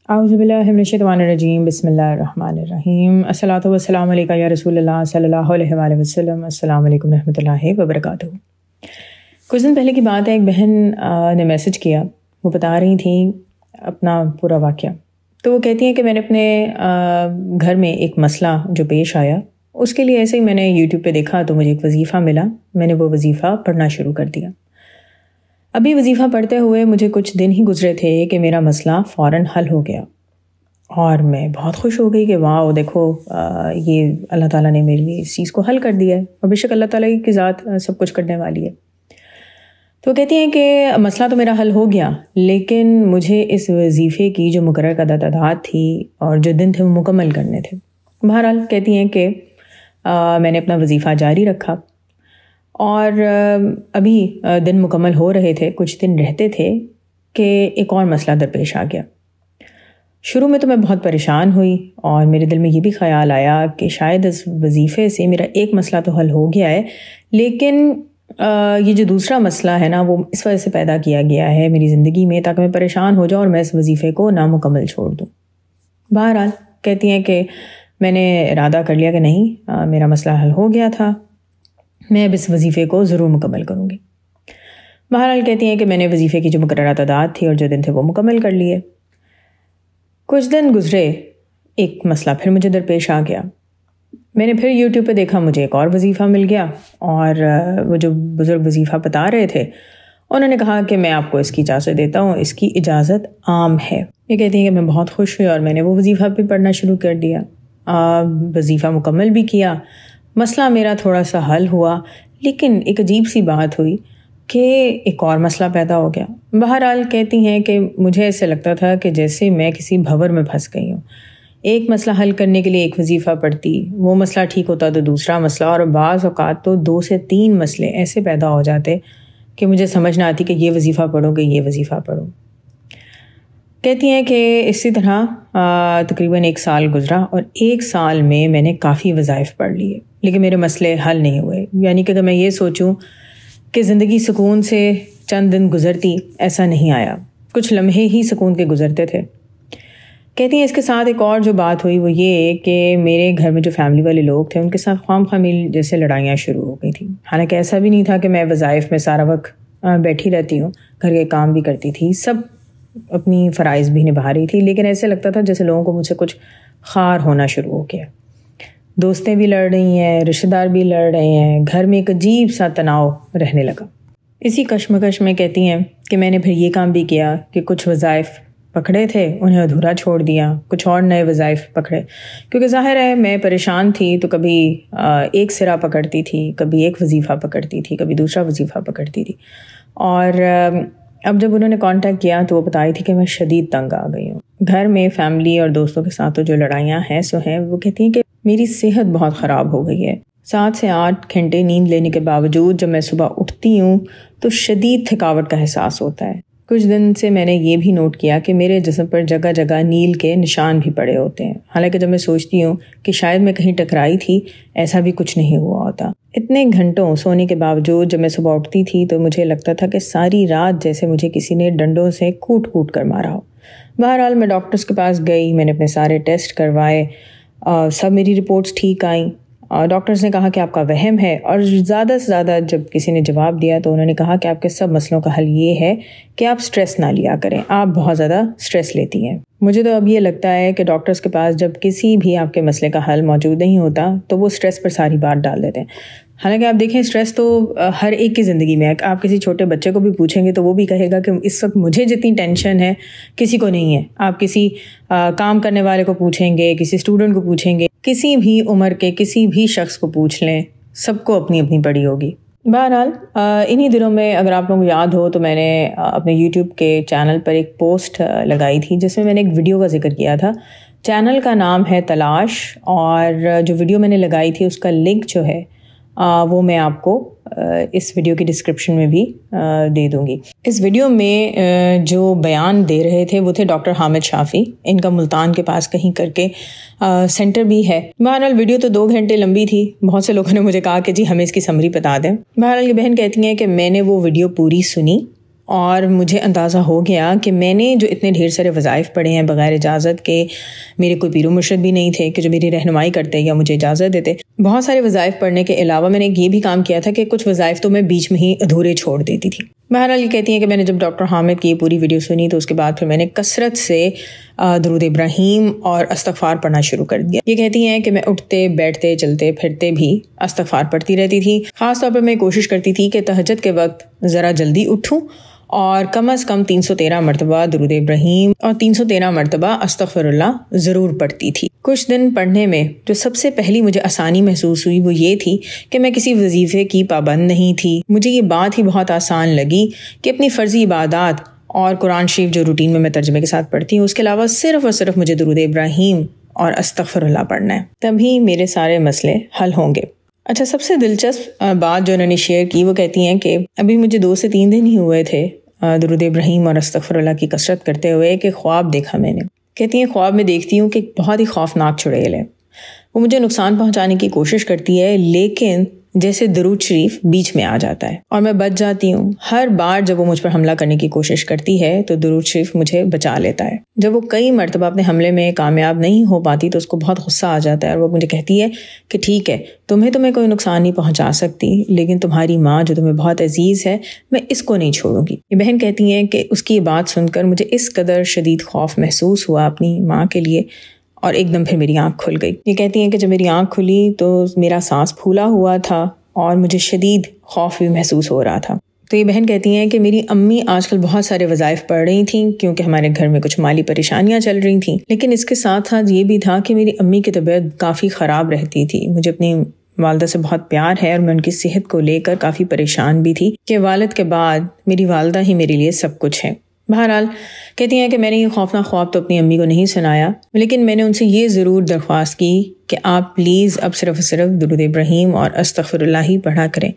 औज़ुबिल्लाहि मिनश्शैतानिर्रजीम बिस्मिल्लाहिर्रहमानिर्रहीम अस्सलातु वस्सलामु अलैका या रसूलल्लाह सल्लल्लाहु अलैहि वसल्लम अस्सलामु अलैकुम रहमतुल्लाहि व बरकातुहू। कुछ दिन पहले की बात है, एक बहन ने मैसेज किया। वो बता रही थी अपना पूरा वाक़या। तो वो कहती हैं कि मैंने अपने घर में एक मसला जो पेश आया, उसके लिए ऐसे ही मैंने यूट्यूब पे देखा तो मुझे एक वजीफ़ा मिला। मैंने वो वजीफ़ा पढ़ना शुरू कर दिया। अभी वजीफ़ा पढ़ते हुए मुझे कुछ दिन ही गुजरे थे कि मेरा मसला फ़ौरन हल हो गया और मैं बहुत खुश हो गई कि वाह देखो, ये अल्लाह ताला ने मेरे लिए इस चीज़ को हल कर दिया है। और बेशक अल्लाह ताला की ज़ात सब कुछ करने वाली है। तो कहती हैं कि मसला तो मेरा हल हो गया, लेकिन मुझे इस वजीफ़े की जो मुकर्रर करदा तादाद थी और जो दिन थे वो मुकम्मल करने थे। बहरहाल कहती हैं कि मैंने अपना वजीफ़ा जारी रखा और अभी दिन मुकम्मल हो रहे थे, कुछ दिन रहते थे कि एक और मसला दरपेश आ गया। शुरू में तो मैं बहुत परेशान हुई और मेरे दिल में ये भी ख़्याल आया कि शायद इस वजीफ़े से मेरा एक मसला तो हल हो गया है, लेकिन ये जो दूसरा मसला है ना, वो इस वजह से पैदा किया गया है मेरी ज़िंदगी में ताकि मैं परेशान हो जाऊँ और मैं इस वजीफ़े को नामुकम्मल छोड़ दूँ। बहरहाल कहती हैं कि मैंने इरादा कर लिया कि नहीं, मेरा मसला हल हो गया था, मैं अब इस वजीफ़े को ज़रूर मुकम्मल करूँगी। बहरहाल कहती हैं कि मैंने वजीफ़े की जो मुकर्रर तादाद थी और जो दिन थे वो मुकम्मल कर लिए। कुछ दिन गुजरे, एक मसला फिर मुझे दरपेश आ गया। मैंने फिर यूट्यूब पे देखा, मुझे एक और वजीफ़ा मिल गया और वो जो बुज़ुर्ग वजीफ़ा बता रहे थे, उन्होंने कहा कि मैं आपको इसकी इजाज़त देता हूँ, इसकी इजाज़त आम है। ये कहती हैं कि मैं बहुत खुश हुई और मैंने वो वजीफ़ा भी पढ़ना शुरू कर दिया। वजीफ़ा मुकम्मल भी किया। मसला मेरा थोड़ा सा हल हुआ, लेकिन एक अजीब सी बात हुई कि एक और मसला पैदा हो गया। बहरहाल कहती हैं कि मुझे ऐसे लगता था कि जैसे मैं किसी भंवर में फंस गई हूँ। एक मसला हल करने के लिए एक वजीफ़ा पढ़ती, वो मसला ठीक होता तो दूसरा मसला, और बाज़ औक़ात तो 2 से 3 मसले ऐसे पैदा हो जाते कि मुझे समझ ना आती कि ये वजीफ़ा पढ़ूँ कि ये वजीफ़ा पढ़ूँ। कहती हैं कि इसी तरह तकरीबन 1 साल गुजरा और 1 साल में मैंने काफ़ी वज़ाइफ़ पढ़ लिए, लेकिन मेरे मसले हल नहीं हुए। यानी कि अगर मैं ये सोचूं कि ज़िंदगी सुकून से चंद दिन गुजरती, ऐसा नहीं आया। कुछ लम्हे ही सुकून के गुजरते थे। कहती हैं इसके साथ एक और जो बात हुई वो ये कि मेरे घर में जो फैमिली वाले लोग थे, उनके साथ ख़ाम-ख़ामी जैसे लड़ाइयाँ शुरू हो गई थी। हालांकि ऐसा भी नहीं था कि मैं वज़ाइफ़ में सारा वक्त बैठी रहती हूँ, घर के काम भी करती थी, सब अपनी फ़राइज़ भी निभा रही थी, लेकिन ऐसे लगता था जैसे लोगों को मुझसे कुछ ख़ार होना शुरू हो गया। दोस्तें भी लड़ रही हैं, रिश्तेदार भी लड़ रहे हैं, घर में एक अजीब सा तनाव रहने लगा। इसी कश्मकश में कहती हैं कि मैंने फिर ये काम भी किया कि कुछ वज़ाइफ़ पकड़े थे, उन्हें अधूरा छोड़ दिया, कुछ और नए वज़ाइफ़ पकड़े, क्योंकि ज़ाहिर है मैं परेशान थी तो कभी एक सिरा पकड़ती थी, कभी एक वजीफ़ा पकड़ती थी, कभी दूसरा वजीफ़ा पकड़ती थी। और अब जब उन्होंने कांटेक्ट किया तो वो बताई थी कि मैं शदीद तंग आ गई हूँ। घर में फैमिली और दोस्तों के साथ तो जो लड़ाइयाँ हैं सो हैं, वो कहती हैं कि मेरी सेहत बहुत ख़राब हो गई है। 7 से 8 घंटे नींद लेने के बावजूद जब मैं सुबह उठती हूँ तो शदीद थकावट का एहसास होता है। कुछ दिन से मैंने ये भी नोट किया कि मेरे जिस्म पर जगह जगह नील के निशान भी पड़े होते हैं। हालांकि जब मैं सोचती हूँ कि शायद मैं कहीं टकराई थी, ऐसा भी कुछ नहीं हुआ होता। इतने घंटों सोने के बावजूद जब मैं सुबह उठती थी तो मुझे लगता था कि सारी रात जैसे मुझे किसी ने डंडों से कूट कूट कर मारा हो। बहरहाल मैं डॉक्टर्स के पास गई, मैंने अपने सारे टेस्ट करवाए, सब मेरी रिपोर्ट्स ठीक आई। डॉक्टर्स ने कहा कि आपका वहम है, और ज़्यादा से ज़्यादा जब किसी ने जवाब दिया तो उन्होंने कहा कि आपके सब मसलों का हल ये है कि आप स्ट्रेस ना लिया करें, आप बहुत ज़्यादा स्ट्रेस लेती हैं। मुझे तो अब ये लगता है कि डॉक्टर्स के पास जब किसी भी आपके मसले का हल मौजूद नहीं होता तो वो स्ट्रेस पर सारी बात डाल देते हैं। हालांकि आप देखें, स्ट्रेस तो हर एक की ज़िंदगी में है। आप किसी छोटे बच्चे को भी पूछेंगे तो वो भी कहेगा कि इस वक्त मुझे जितनी टेंशन है किसी को नहीं है। आप किसी काम करने वाले को पूछेंगे, किसी स्टूडेंट को पूछेंगे, किसी भी उम्र के किसी भी शख्स को पूछ लें, सबको अपनी अपनी पड़ी होगी। बहरहाल इन्हीं दिनों में अगर आप लोगों को याद हो तो मैंने अपने यूट्यूब के चैनल पर एक पोस्ट लगाई थी जिसमें मैंने एक वीडियो का जिक्र किया था। चैनल का नाम है तलाश, और जो वीडियो मैंने लगाई थी उसका लिंक जो है वो मैं आपको इस वीडियो की डिस्क्रिप्शन में भी दे दूंगी। इस वीडियो में जो बयान दे रहे थे वो थे डॉक्टर हामिद शाफ़ी। इनका मुल्तान के पास कहीं करके सेंटर भी है। बहरहाल वीडियो तो 2 घंटे लंबी थी। बहुत से लोगों ने मुझे कहा कि जी हमें इसकी समरी बता दें। बहरहाल ये बहन कहती हैं कि मैंने वो वीडियो पूरी सुनी और मुझे अंदाज़ा हो गया कि मैंने जो इतने ढेर सारे वज़ाइफ पढ़े हैं बग़ैर इजाज़त के, मेरे कोई पीर मुर्शिद भी नहीं थे कि जो मेरी रहनुमाई करते या मुझे इजाज़त देते। बहुत सारे वज़ाइफ पढ़ने के अलावा मैंने ये भी काम किया था कि कुछ वज़ाइफ तो मैं बीच में ही अधूरे छोड़ देती थी। बहरहाल ये कहती हैं कि मैंने जब डॉक्टर हामिद की पूरी वीडियो सुनी तो उसके बाद फिर मैंने कसरत से दुरूद इब्राहीम और अस्तग़फ़ार पढ़ना शुरू कर दिया। ये कहती हैं कि मैं उठते बैठते चलते फिरते भी अस्तग़फ़ार पढ़ती रहती थी। ख़ास तौर पर मैं कोशिश करती थी कि तहज्जुद के वक्त ज़रा जल्दी उठूँ और कम से कम 313 मरतबा दुरूद इब्राहीम और 313 मरतबा अस्तग़फ़िरुल्लाह ज़रूर पढ़ती थी। कुछ दिन पढ़ने में जो सबसे पहली मुझे आसानी महसूस हुई वो ये थी कि मैं किसी वजीफ़े की पाबंद नहीं थी। मुझे ये बात ही बहुत आसान लगी कि अपनी फ़र्ज़ी इबादात और कुरान शरीफ जो रूटीन में मैं तर्जुमे के साथ पढ़ती हूँ उसके अलावा सिर्फ़ और सिर्फ मुझे दुरूद इब्राहीम और अस्तग़फ़िरुल्लाह पढ़ना है, तभी मेरे सारे मसले हल होंगे। अच्छा, सबसे दिलचस्प बात जो उन्होंने शेयर की वो कहती हैं कि अभी मुझे 2 से 3 दिन ही हुए थे दुरूद इब्राहीम और अस्तग़फ़िरुल्लाह की कसरत करते हुए कि ख्वाब देखा मैंने। कहती हैं ख्वाब में देखती हूँ कि बहुत ही खौफनाक चुड़ैल है, वो मुझे नुकसान पहुँचाने की कोशिश करती है, लेकिन जैसे दरूद शरीफ बीच में आ जाता है और मैं बच जाती हूँ। हर बार जब वो मुझ पर हमला करने की कोशिश करती है तो दरूद शरीफ मुझे बचा लेता है। जब वो कई मरतबा अपने हमले में कामयाब नहीं हो पाती तो उसको बहुत गुस्सा आ जाता है और वो मुझे कहती है कि ठीक है, तुम्हें कोई नुकसान नहीं पहुँचा सकती, लेकिन तुम्हारी माँ जो तुम्हें बहुत अजीज़ है, मैं इसको नहीं छोड़ूंगी। ये बहन कहती हैं कि उसकी बात सुनकर मुझे इस कदर शदीद खौफ महसूस हुआ अपनी माँ के लिए और एकदम फिर मेरी आँख खुल गई। ये कहती हैं कि जब मेरी आँख खुली तो मेरा सांस फूला हुआ था और मुझे शदीद खौफ भी महसूस हो रहा था। तो ये बहन कहती हैं कि मेरी अम्मी आजकल बहुत सारे वज़ाइफ पढ़ रही थीं क्योंकि हमारे घर में कुछ माली परेशानियां चल रही थीं, लेकिन इसके साथ साथ ये भी था कि मेरी अम्मी की तबीयत काफ़ी ख़राब रहती थी। मुझे अपनी वालदा से बहुत प्यार है और मैं उनकी सेहत को लेकर काफ़ी परेशान भी थी कि वालिद के बाद मेरी वालदा ही मेरे लिए सब कुछ है। बहरहाल कहती हैं कि मैंने ये खौफनाक ख्वाब तो अपनी अम्मी को नहीं सुनाया, लेकिन मैंने उनसे ये ज़रूर दरख्वास्त की कि आप प्लीज़ अब सिर्फ दुरूद इब्राहीम और अस्तग़फ़िरुल्लाह ही पढ़ा करें।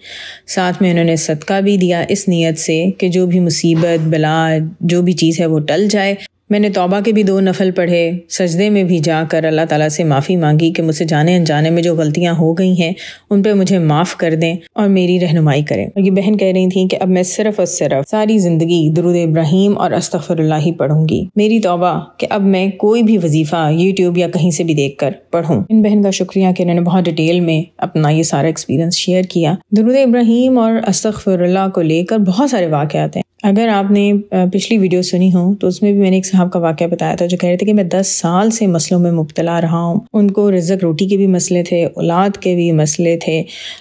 साथ में उन्होंने सदका भी दिया इस नीयत से कि जो भी मुसीबत बला जो भी चीज़ है वो टल जाए। मैंने तौबा के भी 2 नफल पढ़े, सजदे में भी जाकर अल्लाह ताला से माफ़ी मांगी कि मुझसे जाने अनजाने में जो गलतियां हो गई हैं उन पर मुझे माफ़ कर दें और मेरी रहनुमाई करें। और ये बहन कह रही थी कि अब मैं सिर्फ और सिर्फ सारी ज़िंदगी दुरूद इब्राहीम और अस्तग़फ़िरुल्लाह ही पढ़ूंगी। मेरी तौबा कि अब मैं कोई भी वजीफ़ा यूट्यूब या कहीं से भी देख कर पढ़ूँ। इन बहन का शुक्रिया कि इन्होंने बहुत डिटेल में अपना ये सारा एक्सपीरियंस शेयर किया। दुरूद इब्राहीम और अस्तग़फ़िरुल्लाह को लेकर बहुत सारे वाक़यात हैं। अगर आपने पिछली वीडियो सुनी हो तो उसमें भी मैंने एक साहब का वाक़या बताया था जो कह रहे थे कि मैं 10 साल से मसलों में मुब्तला रहा हूँ। उनको रिज़्क़ रोटी के भी मसले थे, औलाद के भी मसले थे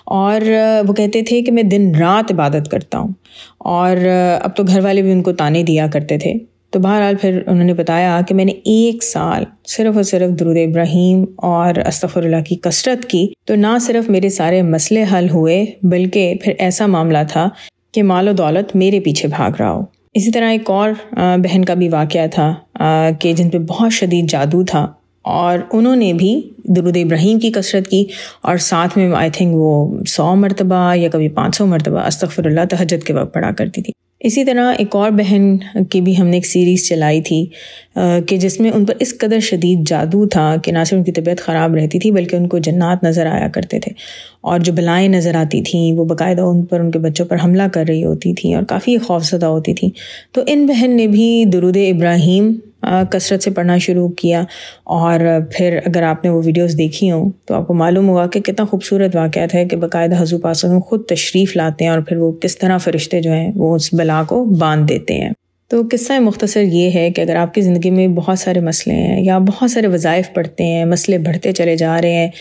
और वो कहते थे कि मैं दिन रात इबादत करता हूँ और अब तो घर वाले भी उनको ताने दिया करते थे। तो बहरहाल फिर उन्होंने बताया कि मैंने 1 साल सिर्फ और सिर्फ दुरूद इब्राहीम और अस्तग़फ़िरुल्लाह की कसरत की तो ना सिर्फ मेरे सारे मसले हल हुए बल्कि फिर ऐसा मामला था कि मालो दौलत मेरे पीछे भाग रहा हो। इसी तरह एक और बहन का भी वाक़या था कि जिन पे बहुत शदीद जादू था और उन्होंने भी दुरूद इब्राहीम की कसरत की और साथ में आई थिंक वो 100 मरतबा या कभी 500 मरतबा अस्तग़फ़िरुल्लाह तहज्जुद के वक्त पढ़ा करती थी। इसी तरह एक और बहन की भी हमने एक सीरीज़ चलाई थी कि जिसमें उन पर इस कदर शदीद जादू था कि ना सिर्फ उनकी तबीयत ख़राब रहती थी बल्कि उनको जन्नात नज़र आया करते थे और जो बलाएँ नज़र आती थीं वो बाकायदा उन पर उनके बच्चों पर हमला कर रही होती थी और काफ़ी खौफज़दा होती थी। तो इन बहन ने भी दुरूद इब्राहीम कसरत से पढ़ना शुरू किया और फिर अगर आपने वो वीडियोस देखी हो तो आपको मालूम होगा कि कितना खूबसूरत वाक़यात है कि बाकायदा हुज़ूर पाक सल्लल्लाहु अलैहि वसल्लम खुद तशरीफ़ लाते हैं और फिर वो किस तरह फ़रिश्ते जो हैं वो उस बला को बांध देते हैं। तो किस्सा मुख्तसर ये है कि अगर आपकी ज़िंदगी में बहुत सारे मसले हैं या बहुत सारे वज़ाइफ पढ़ते हैं, मसले बढ़ते चले जा रहे हैं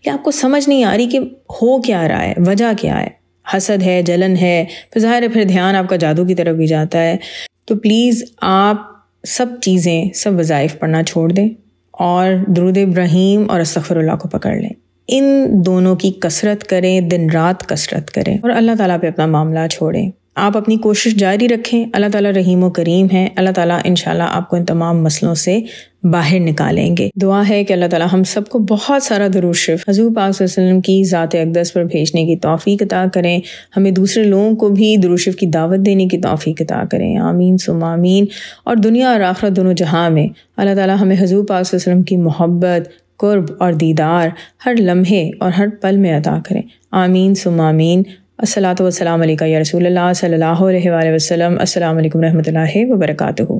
या आपको समझ नहीं आ रही कि हो क्या रहा है, वजह क्या है, हसद है, जलन है, फिर ज़ाहिर है फिर ध्यान आपका जादू की तरफ भी जाता है, तो प्लीज़ आप सब चीज़ें, सब वज़ाइफ पढ़ना छोड़ दें और दुरूद इब्राहीम और अस्तग़फ़िरुल्लाह को पकड़ लें। इन दोनों की कसरत करें, दिन रात कसरत करें और अल्लाह ताला पे अपना मामला छोड़ें। आप अपनी कोशिश जारी रखें। अल्लाह ताला रहीम व करीम है। अल्लाह ताला इंशाल्लाह आपको इन तमाम मसलों से बाहर निकालेंगे। दुआ है कि अल्लाह ताला हम सबको बहुत सारा दुरूद शरीफ हुज़ूर पाक सल्लल्लाहु अलैहि वसल्लम की ज़ात अक़दस पर भेजने की तौफ़ीक़ अता करें। हमें दूसरे लोगों को भी दुरूद शरीफ की दावत देने की तौफ़ीक़ अता करें। आमीन सुम्मा आमीन। और दुनिया और आखिरत दोनों जहां में अल्लाह ताला हमें हुज़ूर पाक सल्लल्लाहु अलैहि वसल्लम की मोहब्बत, कुर्ब और दीदार हर लम्हे और हर पल में अता करें। आमीन सुम्मा आमीन। अस्सलातु वस्सलामु अलैका या रसूलल्लाह सल्लल्लाहु अलैहि वसल्लम। अस्सलामु अलैकुम रहमतुल्लाहि व बरकातुहू।